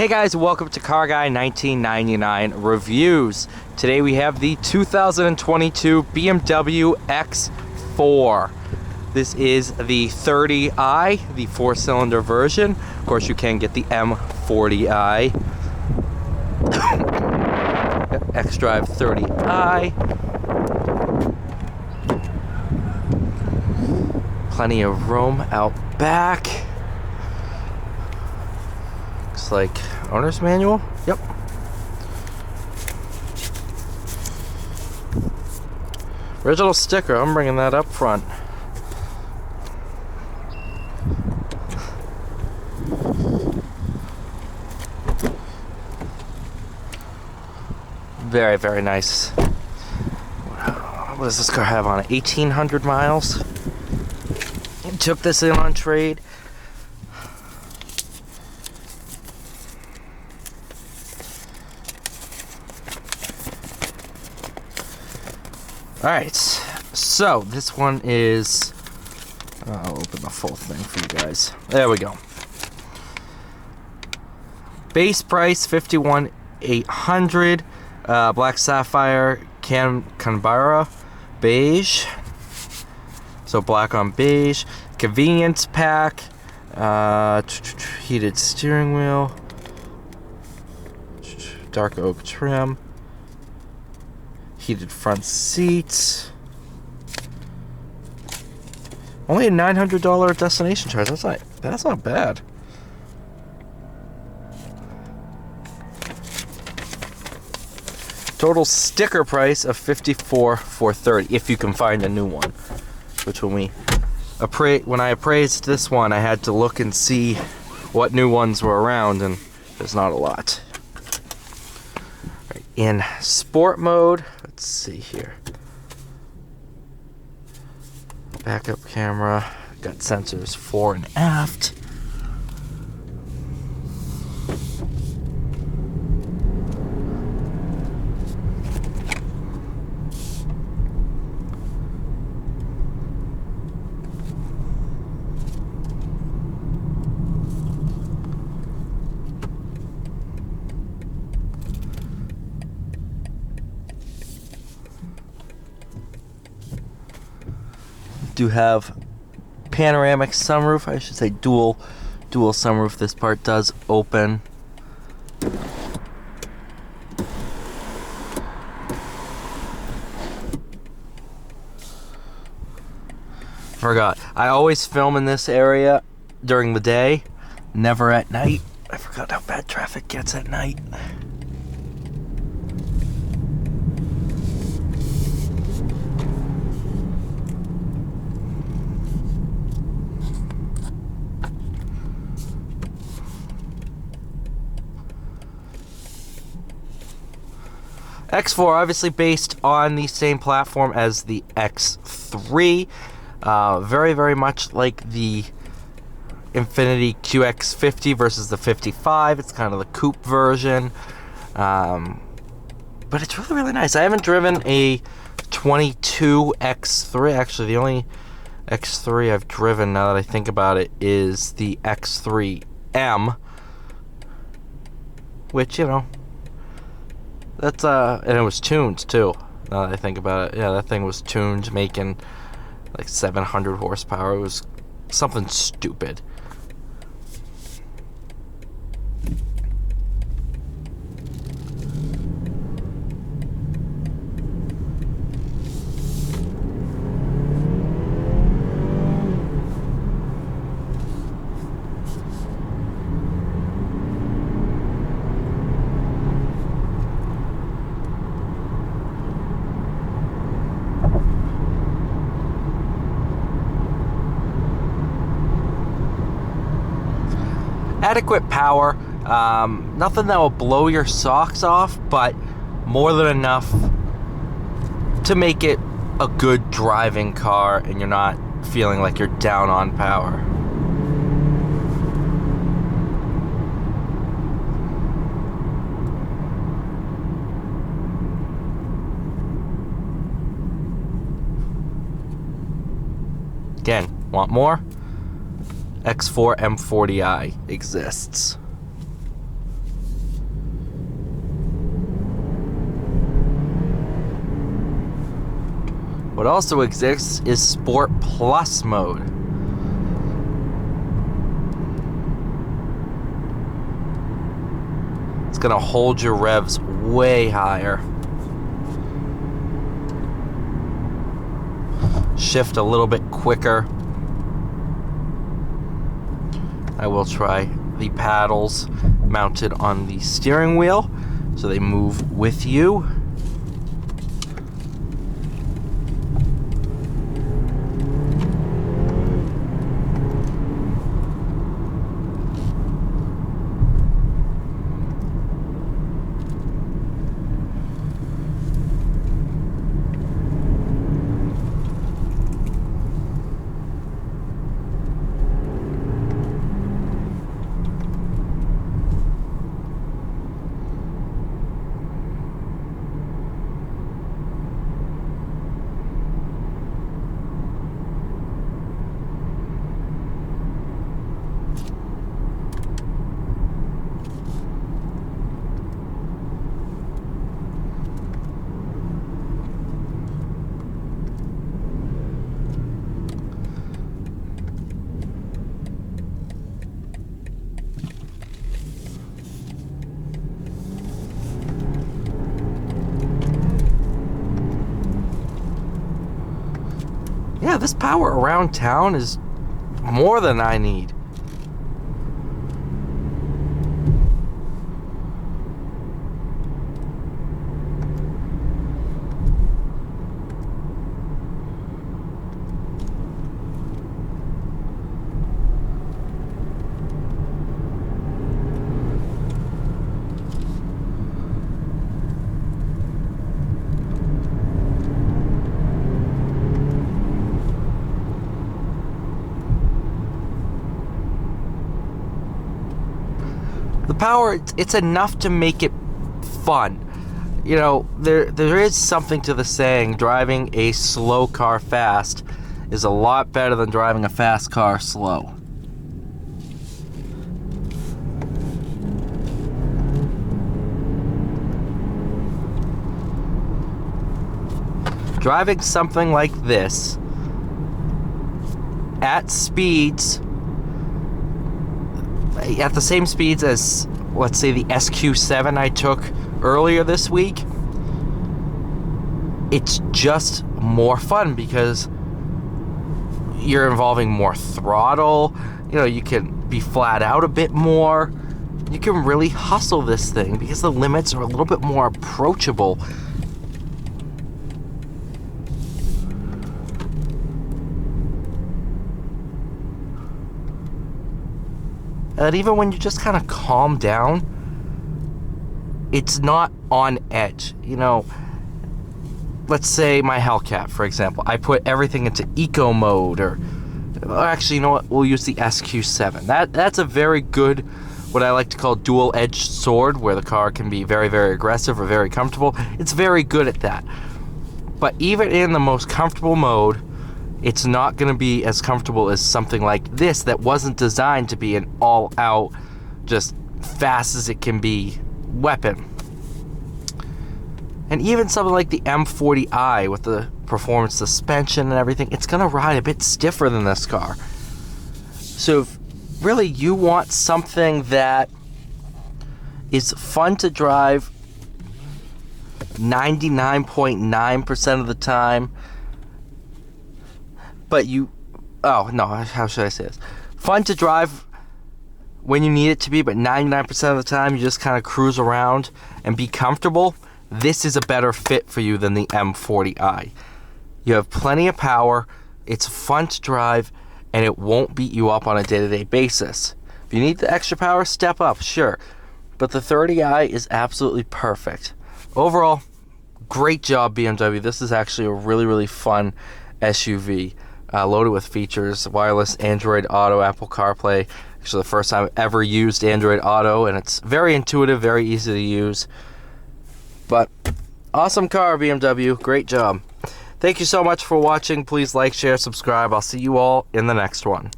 Hey guys, welcome to Car Guy 1999 Reviews. Today we have the 2022 BMW X4. This is the 30i, the 4-cylinder version. Of course, you can get the M40i. X-Drive 30i. Plenty of room out back. Looks like owner's manual. Yep. Original sticker. I'm bringing that up front. Very, very nice. What does this car have on it? 1,800 miles. Took this in on trade. Alright, so this one is, I'll open the full thing for you guys. There we go. Base price $51,800. Black sapphire Canberra beige. So black on beige. Convenience pack. Heated steering wheel. Dark oak trim. Heated front seats. Only a $900 destination charge. That's not bad. Total sticker price of $54,430 if you can find a new one. Which when I appraised this one, I had to look and see what new ones were around, and there's not a lot. Right, in sport mode, let's see here. Backup camera, got sensors fore and aft. Do have panoramic sunroof, I should say dual sunroof. This part does open. Forgot, I always film in this area during the day, never at night. I forgot how bad traffic gets at night. X4 obviously based on the same platform as the X3. Very, very much like the Infiniti QX50 versus the 55. It's kind of the coupe version. But it's really, really nice. I haven't driven a 22 X3. Actually, the only X3 I've driven, now that I think about it, is the X3M. Which, you know, that's and it was tuned too. Now that I think about it, yeah, that thing was tuned, making like 700 horsepower. It was something stupid. Adequate power, nothing that will blow your socks off, but more than enough to make it a good driving car and you're not feeling like you're down on power. Again, want more? X4 M40i exists. What also exists is Sport Plus mode. It's gonna hold your revs way higher. Shift a little bit quicker. I will try the paddles mounted on the steering wheel so they move with you. Yeah, this power around town is more than I need. The power, it's enough to make it fun. You know, there is something to the saying, driving a slow car fast is a lot better than driving a fast car slow. Driving something like this at speeds, at the same speeds as, let's say, the SQ7 I took earlier this week, it's just more fun because you're involving more throttle. You know, you can be flat out a bit more. You can really hustle this thing because the limits are a little bit more approachable. And even when you just kind of calm down, it's not on edge. You know, let's say my Hellcat, for example. I put everything into eco mode, or actually, you know what? We'll use the SQ7. That's a very good, what I like to call dual-edged sword, where the car can be very, very aggressive or very comfortable. It's very good at that. But even in the most comfortable mode, it's not going to be as comfortable as something like this that wasn't designed to be an all-out, just fast as it can be weapon. And even something like the M40i with the performance suspension and everything, it's going to ride a bit stiffer than this car. So if really you want something that is fun to drive 99.9% of the time, but how should I say this? Fun to drive when you need it to be, but 99% of the time you just kind of cruise around and be comfortable. This is a better fit for you than the M40i. You have plenty of power, it's fun to drive, and it won't beat you up on a day-to-day basis. If you need the extra power, step up, sure. But the 30i is absolutely perfect. Overall, great job, BMW. This is actually a really, really fun SUV. Loaded with features, wireless Android Auto, Apple CarPlay. Actually the first time I've ever used Android Auto, and it's very intuitive, very easy to use. But awesome car, BMW. Great job. Thank you so much for watching. Please like, share, subscribe. I'll see you all in the next one.